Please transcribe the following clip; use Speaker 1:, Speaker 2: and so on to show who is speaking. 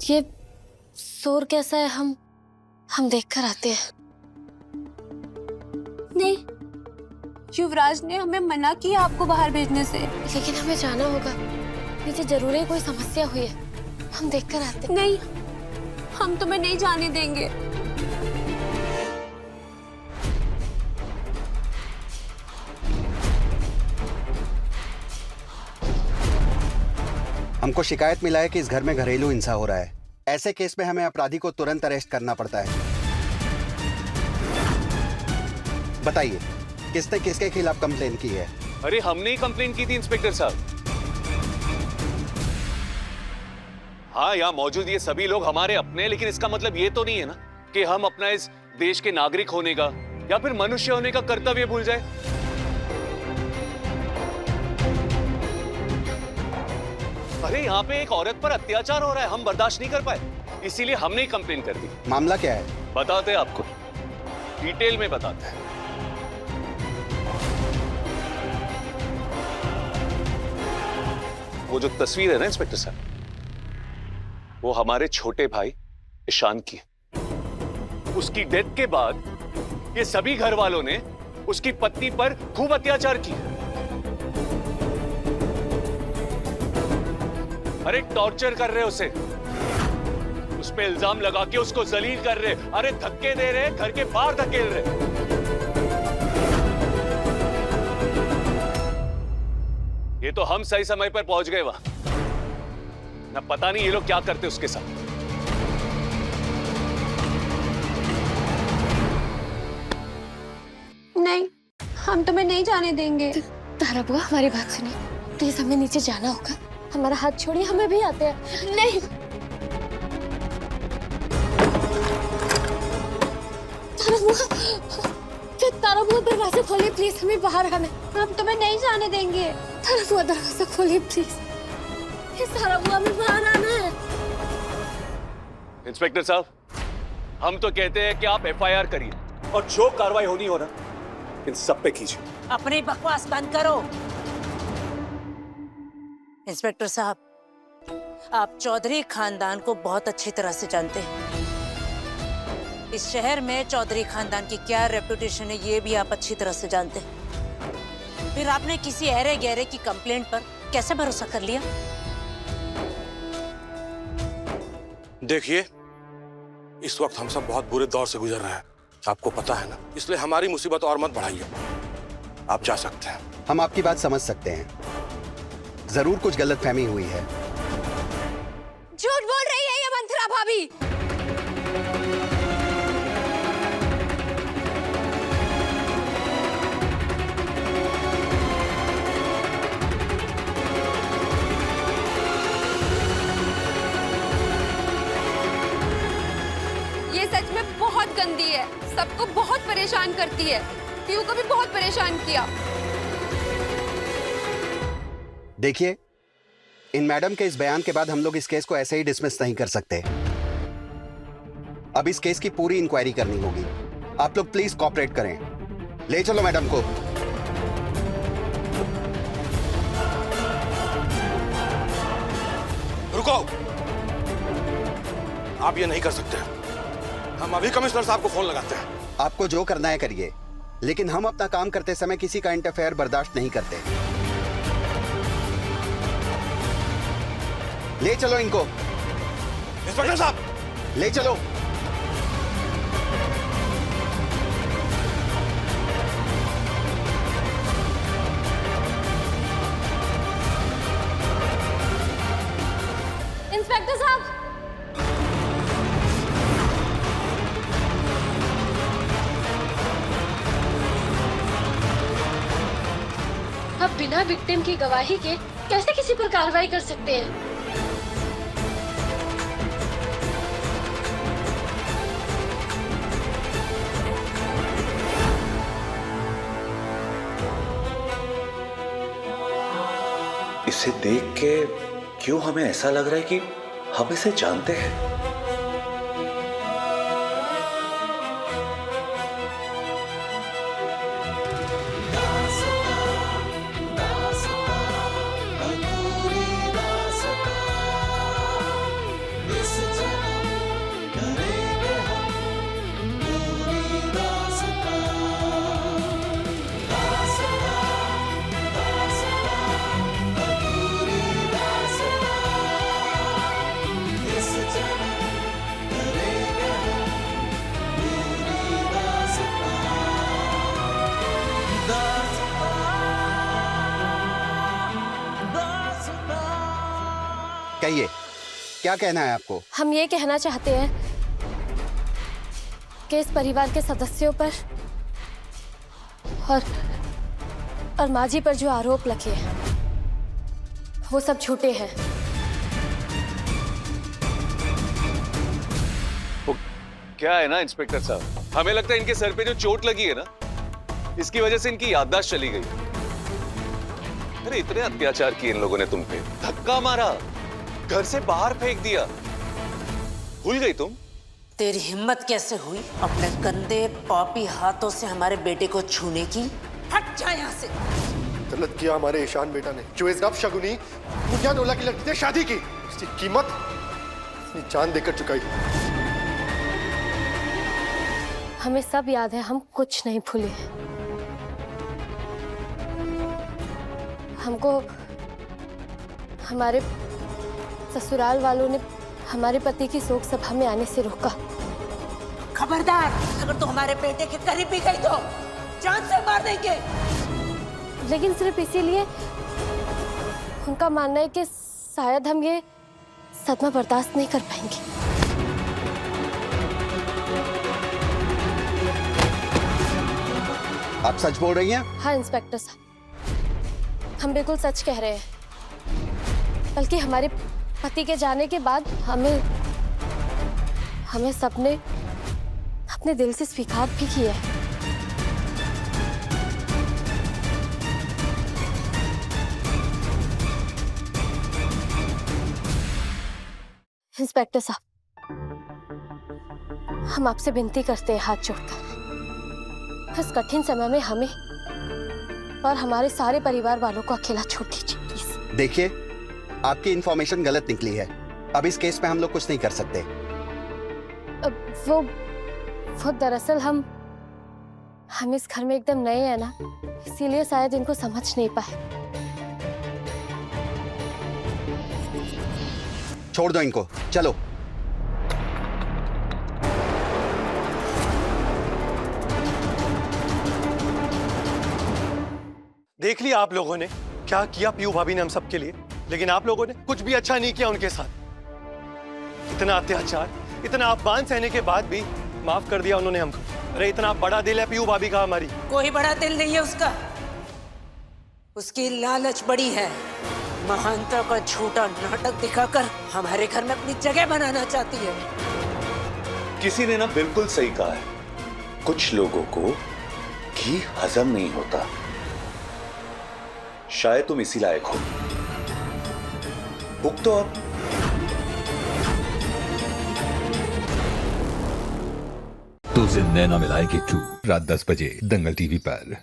Speaker 1: ये शोर कैसा है? हम देख कर आते हैं।
Speaker 2: नहीं, युवराज ने हमें मना किया आपको बाहर भेजने से।
Speaker 1: लेकिन हमें जाना होगा, नीचे जरूर ही कोई समस्या हुई है। हम देख कर आते हैं।
Speaker 2: नहीं, हम तुम्हें नहीं जाने देंगे।
Speaker 3: हमको शिकायत मिला है कि इस घर में घरेलू हिंसा हो रहा है। ऐसे केस में हमें अपराधी को तुरंत अरेस्ट करना पड़ता है। बताइए, किसने किसके खिलाफ कंप्लेन की है?
Speaker 4: अरे हमने ही कंप्लेन की थी इंस्पेक्टर साहब। हाँ, यहाँ मौजूद ये सभी लोग हमारे अपने हैं, लेकिन इसका मतलब ये तो नहीं है ना कि हम अपना इस देश के नागरिक होने का या फिर मनुष्य होने का कर्तव्य भूल जाए। अरे यहाँ पे एक औरत पर अत्याचार हो रहा है, हम बर्दाश्त नहीं कर पाए, इसीलिए हमने ही कंप्लेन कर दी।
Speaker 3: मामला क्या है?
Speaker 4: बताते हैं आपको, डिटेल में बताते हैं। वो जो तस्वीर है ना इंस्पेक्टर साहब, वो हमारे छोटे भाई ईशान की है। उसकी डेथ के बाद ये सभी घर वालों ने उसकी पत्नी पर खूब अत्याचार किया। अरे टॉर्चर कर रहे उसे, उस पे इल्जाम लगा के उसको जलील कर रहे, अरे धक्के दे रहे, घर के बाहर धकेल रहे। ये तो हम सही समय पर पहुंच गए वहां, ना पता नहीं ये लोग क्या करते उसके साथ।
Speaker 2: नहीं, हम तुम्हें नहीं जाने देंगे।
Speaker 1: तारा बुआ, हमारी बात सुनिए प्लीज, हमें नीचे जाना होगा। हमारा हाथ छोड़िए, हमें भी आते हैं।
Speaker 2: नहीं,
Speaker 1: तारा बुआ दरवाजा खोलिए प्लीज, हमें बाहर आना है।
Speaker 2: हम तुम्हें नहीं जाने देंगे।
Speaker 1: तारा बुआ दरवाजा खोलिए प्लीज, तारा बुआ हमें बाहर आना है।
Speaker 4: इंस्पेक्टर साहब, हम तो कहते हैं कि आप एफआईआर करिए और जो कार्रवाई होनी हो ना इन सब पे कीजिए।
Speaker 5: अपनी बकवास बंद करो। इंस्पेक्टर साहब, आप चौधरी खानदान को बहुत अच्छी तरह से जानते हैं। इस शहर में चौधरी खानदान की क्या रेपुटेशन है ये भी आप अच्छी तरह से जानते हैं। फिर आपने किसी अहरे गहरे की कंप्लेंट पर कैसे भरोसा कर लिया?
Speaker 6: देखिए, इस वक्त हम सब बहुत बुरे दौर से गुजर रहे हैं, आपको पता है ना, इसलिए हमारी मुसीबत और मत बढ़ाइए। आप जा सकते हैं।
Speaker 3: हम आपकी बात समझ सकते हैं, जरूर कुछ गलतफहमी हुई है।
Speaker 2: झूठ बोल रही है ये मंथरा भाभी। ये सच में बहुत गंदी है, सबको बहुत परेशान करती है। पीयू को भी बहुत परेशान किया।
Speaker 3: देखिए, इन मैडम के इस बयान के बाद हम लोग इस केस को ऐसे ही डिसमिस नहीं कर सकते। अब इस केस की पूरी इंक्वायरी करनी होगी। आप लोग प्लीज कोऑपरेट करें। ले चलो मैडम को।
Speaker 6: रुको, आप ये नहीं कर सकते। हम अभी कमिश्नर साहब को फोन लगाते हैं।
Speaker 3: आपको जो करना है करिए, लेकिन हम अपना काम करते समय किसी का इंटरफेयर बर्दाश्त नहीं करते। ले चलो इनको।
Speaker 6: इंस्पेक्टर साहब,
Speaker 3: ले चलो।
Speaker 1: इंस्पेक्टर साहब, अब बिना विक्टिम की गवाही के कैसे किसी पर कार्रवाई कर सकते हैं?
Speaker 7: इसे देख के क्यों हमें ऐसा लग रहा है कि हम इसे जानते हैं।
Speaker 8: इस
Speaker 3: कहिए, क्या कहना है आपको?
Speaker 1: हम ये कहना चाहते हैं कि इस परिवार के सदस्यों पर और माँ जी पर जो आरोप लगे हैं वो सब झूठे हैं।
Speaker 4: वो क्या है ना इंस्पेक्टर साहब, हमें लगता है इनके सर पे जो चोट लगी है ना, इसकी वजह से इनकी याददाश्त चली गई। अरे इतने अत्याचार किए इन लोगों ने तुम पे, धक्का मारा, घर से बाहर फेंक दिया, भूल गई तुम?
Speaker 5: तेरी हिम्मत कैसे हुई अपने गंदे पापी हाथों से हमारे बेटे को छूने की? हट जा यहाँ से।
Speaker 8: गलत किया हमारे ईशान बेटा ने, जो इस शगुनी मुनियाडोला की लड़की से शादी की। उसकी कीमत अपनी जान देकर चुकाई।
Speaker 1: हमें सब याद है, हम कुछ नहीं भूले हैं। हमको हमारे ससुराल वालों ने हमारे पति की शोक सभा में आने से रोका।
Speaker 5: खबरदार, अगर तू हमारे बेटे के करीब भी गई तो जान से मार देंगे।
Speaker 1: लेकिन सिर्फ इसीलिए, उनका मानना है कि शायद हम ये सदमा बर्दाश्त नहीं कर पाएंगे।
Speaker 3: आप सच बोल रही हैं?
Speaker 1: हाँ इंस्पेक्टर साहब, हम बिल्कुल सच कह रहे हैं। बल्कि हमारे पति के जाने के बाद हमें सबने अपने दिल से स्वीकार भी किया है। इंस्पेक्टर साहब, हम आपसे विनती करते हैं हाथ जोड़कर, इस कठिन समय में हमें और हमारे सारे परिवार वालों को अकेला छोड़ दीजिए प्लीज।
Speaker 3: देखिए, आपकी इंफॉर्मेशन गलत निकली है। अब इस केस पे हम लोग कुछ नहीं कर सकते।
Speaker 1: वो दरअसल हम इस घर में एकदम नए हैं ना, इसीलिए शायद इनको समझ नहीं पाए।
Speaker 3: छोड़ दो इनको, चलो।
Speaker 8: देख लिया आप लोगों ने क्या किया पीयू भाभी ने हम सबके लिए, लेकिन आप लोगों ने कुछ भी अच्छा नहीं किया उनके साथ। इतना अत्याचार, इतना अपमान सहने के बाद भी माफ कर दिया उन्होंने हमको। अरे इतना बड़ा दिल है पीयू भाभी का हमारी।
Speaker 5: कोई बड़ा दिल नहीं है उसका, उसकी लालच बड़ी है। महानता का झूठा नाटक दिखाकर हमारे घर में अपनी जगह बनाना चाहती है।
Speaker 7: किसी ने ना बिल्कुल सही कहा है, कुछ लोगों को घी हजम नहीं होता। शायद तुम इसी लायक हो। भुगतो अब।
Speaker 9: तो जिंदगी ना मिलाएगी 2 रात 10 बजे दंगल टीवी पर।